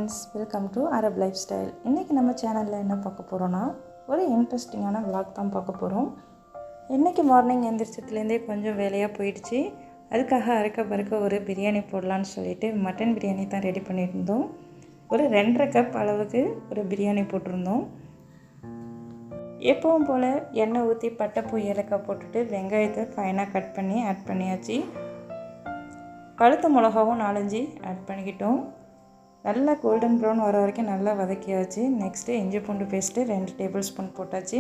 Friends, welcome to Arab life style. இன்றைக்கி நம்ம சேனலில் என்ன பார்க்க போகிறோன்னா, ஒரு இன்ட்ரெஸ்டிங்கான vlog தான் பார்க்க போகிறோம். இன்றைக்கி மார்னிங் எந்திரிச்சதுலேருந்தே கொஞ்சம் வேலையாக போயிடுச்சு. அதுக்காக அரைக்க பறக்க ஒரு பிரியாணி போடலான்னு சொல்லிட்டு மட்டன் பிரியாணி தான் ரெடி பண்ணியிருந்தோம். ஒரு 2.5 கப் அளவுக்கு ஒரு பிரியாணி போட்டிருந்தோம். எப்பவும் போல் எண்ணெய் ஊற்றி பட்டைப்பூ ஏலக்காய் போட்டுட்டு வெங்காயத்தை ஃபைனாக கட் பண்ணி ஆட் பண்ணியாச்சு. பழுத்த மிளகாவும் 4-5 ஆட் பண்ணிக்கிட்டோம். நல்லா கோல்டன் ப்ரௌன் வர வரைக்கும் நல்லா வதக்கியாச்சு. நெக்ஸ்ட்டு இஞ்சி பூண்டு பேஸ்ட்டு 2 டேபிள் ஸ்பூன் போட்டாச்சு.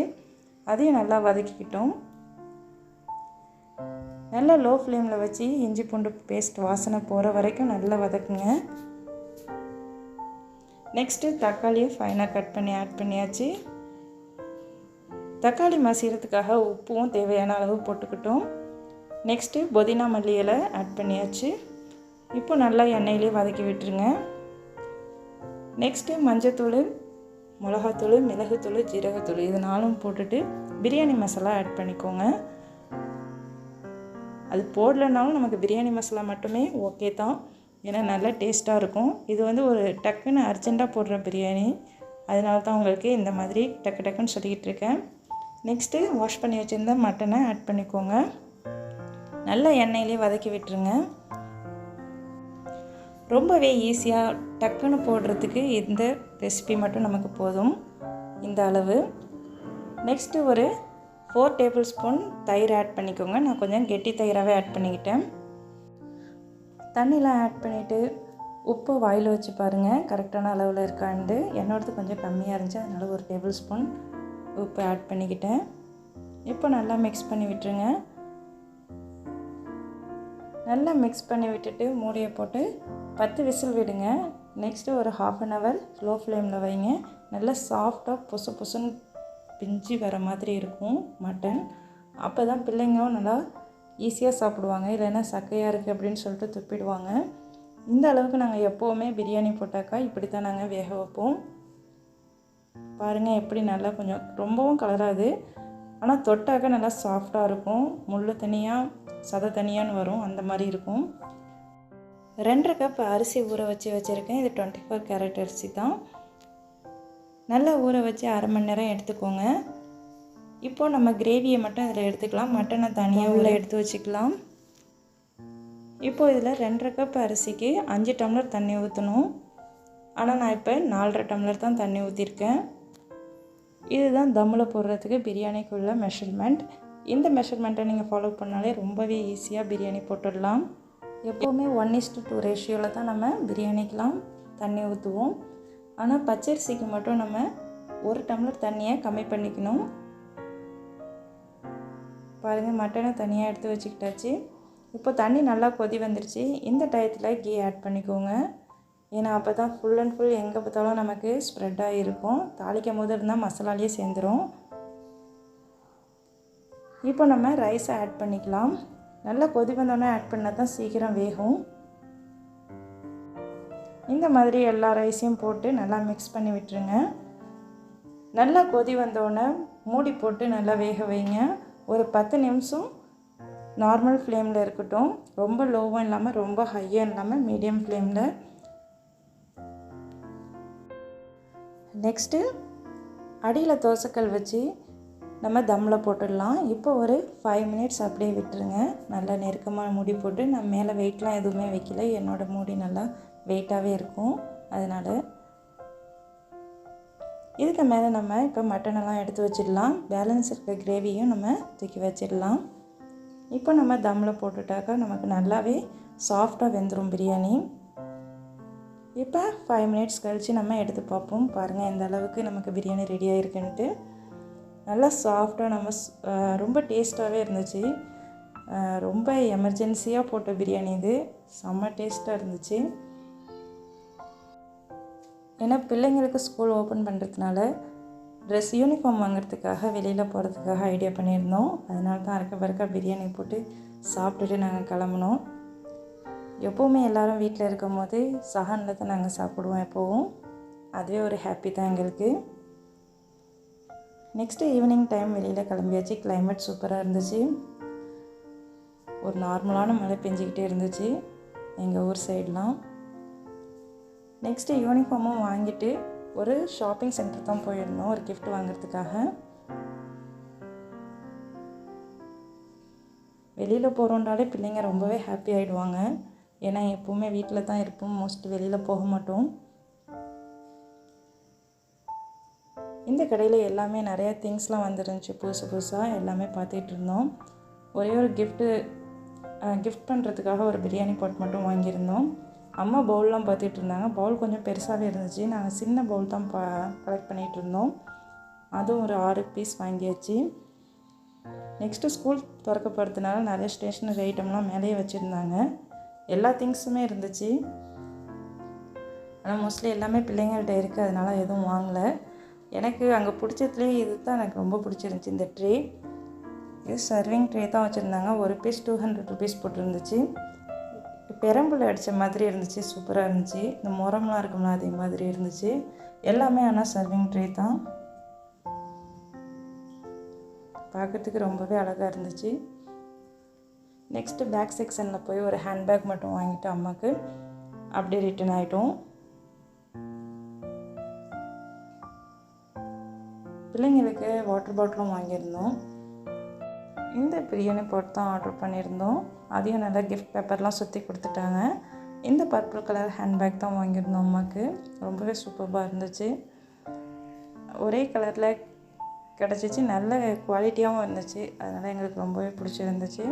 அதையும் நல்லா வதக்கிக்கிட்டோம். நல்லா லோ ஃப்ளேமில் வச்சு இஞ்சி பூண்டு பேஸ்ட் வாசனை போகிற வரைக்கும் நல்லா வதக்குங்க. நெக்ஸ்ட்டு தக்காளியை ஃபைனாக கட் பண்ணி ஆட் பண்ணியாச்சு. தக்காளி மசிகிறதுக்காக உப்பும் தேவையான அளவு போட்டுக்கிட்டோம். நெக்ஸ்ட்டு புதினா மல்லி இலை ஆட் பண்ணியாச்சு. இப்போ நல்லா எண்ணெயிலே வதக்கி விட்டுருங்க. நெக்ஸ்ட்டு மஞ்சத்தூள், மிளகாத்தூள், மிளகுத்தூள், ஜீரகத்தூள் இது 4 போட்டுட்டு பிரியாணி மசாலா ஆட் பண்ணிக்கோங்க. அது போடலைனாலும் நமக்கு பிரியாணி மசாலா மட்டுமே ஓகே தான், ஏன்னா நல்லா டேஸ்ட்டாக இருக்கும். இது வந்து ஒரு டக்குன்னு அர்ஜெண்ட்டாக போடுற பிரியாணி, அதனால தான் உங்களுக்கு இந்த மாதிரி டக்குன்னு சொல்லிக்கிட்டு இருக்கேன். நெக்ஸ்ட்டு வாஷ் பண்ணி வச்சுருந்த மட்டனை ஆட் பண்ணிக்கோங்க. நல்லா எண்ணெயிலே வதக்கி விட்டுருங்க. ரொம்பவே ஈஸியாக டக்குன்னு போடுறதுக்கு இந்த ரெசிபி மட்டும் நமக்கு போதும், இந்த அளவு. நெக்ஸ்ட்டு ஒரு 4 டேபிள் ஸ்பூன் தயிர் ஆட் பண்ணிக்கோங்க. நான் கொஞ்சம் கெட்டி தயிராகவே ஆட் பண்ணிக்கிட்டேன். தண்ணிலாம் ஆட் பண்ணிவிட்டு உப்பு வாயில் வச்சு பாருங்கள் கரெக்டான அளவில் இருக்காண்டு. என்னோடது கொஞ்சம் கம்மியாக இருந்துச்சு, அதனால் ஒரு டேபிள் ஸ்பூன் உப்பு ஆட் பண்ணிக்கிட்டேன். இப்போ நல்லா மிக்ஸ் பண்ணி விட்டுருங்க. நல்லா மிக்ஸ் பண்ணி விட்டுட்டு மூடியை போட்டு 10 விசில் விடுங்க. நெக்ஸ்ட்டு ஒரு 1/2 hour லோ ஃப்ளேமில் வைங்க. நல்லா சாஃப்டாக பொசுன்னு பிஞ்சு வர மாதிரி இருக்கும் மட்டன். அப்போ தான் பிள்ளைங்களும் நல்லா ஈஸியாக சாப்பிடுவாங்க, இல்லைன்னா சக்கையாக இருக்குது அப்படின்னு சொல்லிட்டு துப்பிடுவாங்க. இந்த அளவுக்கு நாங்கள் எப்போவுமே பிரியாணி போட்டாக்கா இப்படி தான் நாங்கள் வேக வைப்போம். பாருங்கள் எப்படி நல்லா கொஞ்சம் ரொம்பவும் கலராது, ஆனால் தொட்டாக்க நல்லா சாஃப்டாக இருக்கும். முள் தனியாக சதை தனியான்னு வரும், அந்த மாதிரி இருக்கும். 2.5 கப் அரிசி ஊற வச்சுருக்கேன். இது 24 கேரட் அரிசி தான். நல்லா ஊற வச்சு 1/2 மணி நேரம் எடுத்துக்கோங்க. இப்போது நம்ம கிரேவியை மட்டும் இதில் எடுத்துக்கலாம். மட்டனை தனியாக உள்ளே எடுத்து வச்சுக்கலாம். இப்போது இதில் 2.5 கப் அரிசிக்கு 5 டம்ளர் தண்ணி ஊற்றணும். ஆனால் நான் இப்போ 4.5 டம்ளர் தான் தண்ணி ஊற்றிருக்கேன். இதுதான் தம்மில் போடுறதுக்கு பிரியாணிக்குள்ள மெஷர்மெண்ட். இந்த மெஷர்மெண்ட்டை நீங்கள் ஃபாலோ பண்ணாலே ரொம்பவே ஈஸியாக பிரியாணி போட்டுடலாம். எப்போவுமே 1:2 ரேஷியோவில் தான் நம்ம பிரியாணிக்கெலாம் தண்ணி ஊற்றுவோம். ஆனால் பச்சரிசிக்கு மட்டும் நம்ம 1 டம்ளர் தண்ணியை கம்மி பண்ணிக்கணும். பாருங்கள் மட்டனை தனியாக எடுத்து வச்சுக்கிட்டாச்சு. இப்போ தண்ணி நல்லா கொதி வந்துருச்சு. இந்த டயத்தில் கீ ஆட் பண்ணிக்கோங்க. ஏன்னா அப்போ தான் ஃபுல் அண்ட் ஃபுல் எங்கே பார்த்தாலும் நமக்கு ஸ்ப்ரெட்டாக இருக்கும். தாளிக்கும் போது இருந்தால் மசாலாலேயே சேர்ந்துடும். இப்போ நம்ம ரைஸை ஆட் பண்ணிக்கலாம். நல்லா கொதி வந்தோடனே ஆட் பண்ணால் தான் சீக்கிரம் வேகும். இந்த மாதிரி எல்லா ரைஸையும் போட்டு நல்லா மிக்ஸ் பண்ணி விட்டுருங்க. நல்லா கொதி வந்தோடனே மூடி போட்டு நல்லா வேக வைங்க. ஒரு 10 நிமிஷம் நார்மல் ஃப்ளேமில் இருக்கட்டும். ரொம்ப லோவும் இல்லாமல் ரொம்ப ஹையும் இல்லாமல் மீடியம் ஃப்ளேமில். நெக்ஸ்ட்டு அடியில் தோசைக்கல் வச்சு நம்ம தம்மில் போட்டுடலாம். இப்போ ஒரு 5 மினிட்ஸ் அப்படியே விட்டுருங்க. நல்லா நெருக்கமாக மூடி போட்டு நான் மேலே வெயிட்லாம் எதுவுமே வைக்கல, என்னோடய மூடி நல்லா வெயிட்டாகவே இருக்கும். அதனால் இதுக்கு மேலே நம்ம இப்போ மட்டனெல்லாம் எடுத்து வச்சிடலாம். பேலன்ஸ் இருக்க கிரேவியும் நம்ம தூக்கி வச்சிடலாம். இப்போ நம்ம தம்மில் போட்டுட்டாக்கா நமக்கு நல்லாவே சாஃப்டாக வெந்துடும் பிரியாணி. இப்போ 5 மினிட்ஸ் கழித்து நம்ம எடுத்து பார்ப்போம். பாருங்கள் எந்த அளவுக்கு நமக்கு பிரியாணி ரெடியாக இருக்குன்ட்டு. நல்லா சாஃப்டாக நம்ம ரொம்ப டேஸ்ட்டாகவே இருந்துச்சு. ரொம்ப எமர்ஜென்சியாக போட்ட பிரியாணி இது. செம்ம டேஸ்ட்டாக இருந்துச்சு. ஏன்னா பிள்ளைங்களுக்கு ஸ்கூல் ஓப்பன் பண்ணுறதுனால ட்ரெஸ் யூனிஃபார்ம் வாங்குறதுக்காக வெளியில் போகிறதுக்காக ஐடியா பண்ணியிருந்தோம். அதனால தான் அரைக்க பறக்க பிரியாணி போட்டு சாப்பிட்டுட்டு நாங்கள் கிளம்புனோம். எப்போவுமே எல்லோரும் வீட்டில் இருக்கும் போது சஹானில் தான் நாங்கள் சாப்பிடுவோம் எப்போவும். அதுவே ஒரு ஹாப்பி தான் எங்களுக்கு. நெக்ஸ்ட்டு ஈவினிங் டைம் வெளியில் கிளம்பியாச்சு. கிளைமேட் சூப்பராக இருந்துச்சு. ஒரு நார்மலான மழை பெஞ்சிக்கிட்டே இருந்துச்சு எங்கள் ஊர் சைடெலாம். நெக்ஸ்ட்டு யூனிஃபார்மும் வாங்கிட்டு ஒரு ஷாப்பிங் சென்டர் தான் போயிருந்தோம் ஒரு gift வாங்குறதுக்காக. வெளியில் போகிறோன்றாலே பிள்ளைங்க ரொம்பவே ஹாப்பி ஆகிடுவாங்க. ஏன்னா எப்போவுமே வீட்டில் தான் இருப்போம், மோஸ்ட்லி வெளியில் போக மாட்டோம். இந்த கடையில் எல்லாமே நிறையா திங்ஸ்லாம் வந்துருந்துச்சு, புதுசு புதுசாக எல்லாமே பார்த்துட்டு இருந்தோம். ஒரே ஒரு கிஃப்ட் பண்ணுறதுக்காக ஒரு பிரியாணி பாட் மட்டும் வாங்கியிருந்தோம். அம்மா பவுல்லாம் பார்த்துட்டு இருந்தாங்க. பவுல் கொஞ்சம் பெருசாகவே இருந்துச்சு. நாங்கள் சின்ன பவுல் தான் கலெக்ட் பண்ணிகிட்டு இருந்தோம். அதுவும் ஒரு 6 பீஸ் வாங்கியாச்சு. நெக்ஸ்ட்டு ஸ்கூல் திறக்க போகிறதுனால நிறைய ஸ்டேஷ்னரி ஐட்டம்லாம் மேலேயே வச்சுருந்தாங்க. எல்லா திங்ஸுமே இருந்துச்சு. ஆனால் மோஸ்ட்லி எல்லாமே பிள்ளைங்கள்ட்ட இருக்குது, அதனால் எதுவும் வாங்கலை. எனக்கு அங்கே பிடிச்சதுலேயே இது தான் எனக்கு ரொம்ப பிடிச்சிருந்துச்சி. இந்த ட்ரே, இது சர்விங் ட்ரே தான் வச்சுருந்தாங்க. ஒரு பீஸ் 200 ருபீஸ் போட்டிருந்துச்சு. பெரம்புல அடித்த மாதிரி இருந்துச்சு, சூப்பராக இருந்துச்சு. இந்த முரம்லாம் இருக்கும்ல அதே மாதிரி இருந்துச்சு. எல்லாமே ஆனால் சர்விங் ட்ரே தான். பார்க்குறதுக்கு ரொம்பவே அழகாக இருந்துச்சு. நெக்ஸ்ட்டு பேக் செக்ஷனில் போய் ஒரு ஹேண்ட்பேக் மட்டும் வாங்கிட்டு அம்மாவுக்கு அப்படியே ரிட்டன் ஆகிட்டோம். பிள்ளைங்களுக்கு வாட்டர் பாட்டிலும் வாங்கியிருந்தோம். இந்த பிரியாணி பாட் தான் ஆர்டர் பண்ணியிருந்தோம். அதையும் நல்லா கிஃப்ட் பேப்பர்லாம் சுற்றி கொடுத்துட்டாங்க. இந்த பர்பிள் கலர் ஹேண்ட்பேக் தான் வாங்கியிருந்தோம் அம்மாவுக்கு. ரொம்பவே சூப்பராக இருந்துச்சு. ஒரே கலரில் கிடச்சிச்சு, நல்ல குவாலிட்டியாகவும் இருந்துச்சு. அதனால் எங்களுக்கு ரொம்பவே பிடிச்சிருந்துச்சு.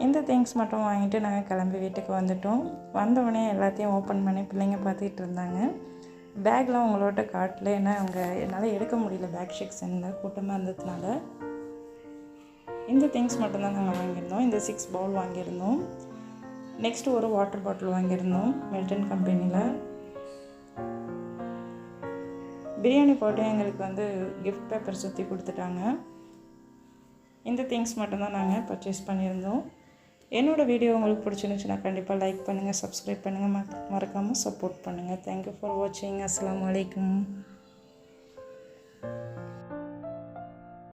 இந்த திங்ஸ் மட்டும் வாங்கிட்டு நாங்கள் கிளம்பி வீட்டுக்கு வந்துட்டோம். வந்தவுடனே எல்லாத்தையும் ஓப்பன் பண்ணி பிள்ளைங்க பார்த்துக்கிட்டு இருந்தாங்க. பேக்லாம் உங்களோட காட்டல, ஏன்னா என்னால் எடுக்க முடியல, பேக் செக்ஷனில் கூட்டமாக இருந்ததுனால. இந்த திங்ஸ் மட்டும்தான் நாங்கள் வாங்கியிருந்தோம். இந்த 6 பவுல் வாங்கியிருந்தோம். நெக்ஸ்ட்டு ஒரு வாட்டர் பாட்டில் வாங்கியிருந்தோம் மில்டன் கம்பெனியில். பிரியாணி போட்டு எங்களுக்கு கிஃப்ட் பேப்பர் சுற்றி கொடுத்துட்டாங்க. இந்த திங்ஸ் மட்டும்தான் நாங்கள் பர்ச்சேஸ் பண்ணியிருந்தோம். என்னோடய வீடியோ உங்களுக்கு பிடிச்சிருந்துச்சுன்னா கண்டிப்பாக லைக் பண்ணுங்கள், சப்ஸ்கிரைப் பண்ணுங்கள், மறக்காமல் சப்போர்ட் பண்ணுங்கள். தேங்க்யூ ஃபார் வாட்சிங். அஸ்ஸலாமு அலைக்கும்.